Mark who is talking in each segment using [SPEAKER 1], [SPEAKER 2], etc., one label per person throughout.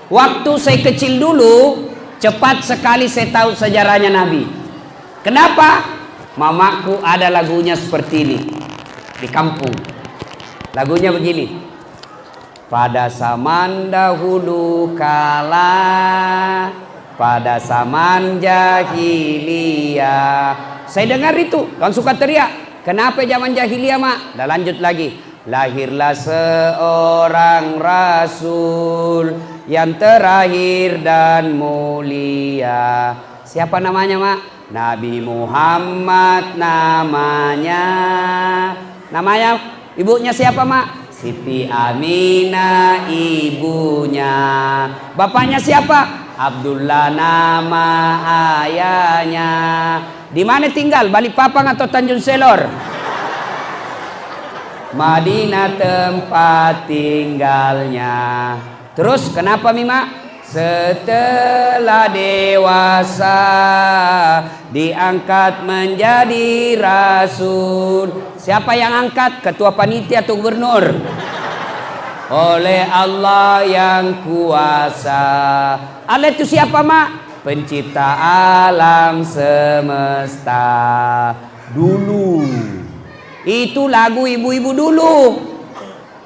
[SPEAKER 1] Waktu saya kecil dulu, cepat sekali saya tahu sejarahnya Nabi. Kenapa? Mamaku ada lagunya seperti ini di kampung. Lagunya begini. Pada zaman dahulu kala, pada zaman jahiliyah. Saya dengar itu, langsung suka teriak. Kenapa zaman jahiliyah, Mak? Dan lanjut lagi. Lahirlah seorang rasul yang terakhir dan mulia. Siapa namanya, Mak? Nabi Muhammad namanya. Namanya ibunya siapa, Mak? Siti Aminah ibunya. Bapaknya siapa? Abdullah nama ayahnya. Di mana tinggal? Balikpapan atau Tanjung Selor? Madinah tempat tinggalnya. Terus kenapa Mima? Setelah dewasa diangkat menjadi rasul. Siapa yang angkat? Ketua panitia atau gubernur? Oleh Allah yang kuasa. Allah itu siapa, Mak? Pencipta alam semesta dulu. Itu lagu ibu-ibu dulu,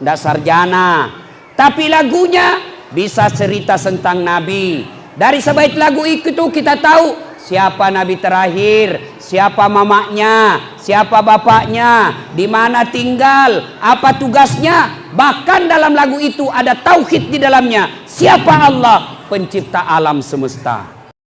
[SPEAKER 1] ndak sarjana. Tapi lagunya bisa cerita tentang Nabi. Dari sebaik lagu itu kita tahu siapa Nabi terakhir, siapa mamanya, siapa bapaknya, di mana tinggal, apa tugasnya. Bahkan dalam lagu itu ada tauhid di dalamnya. Siapa Allah? Pencipta alam semesta.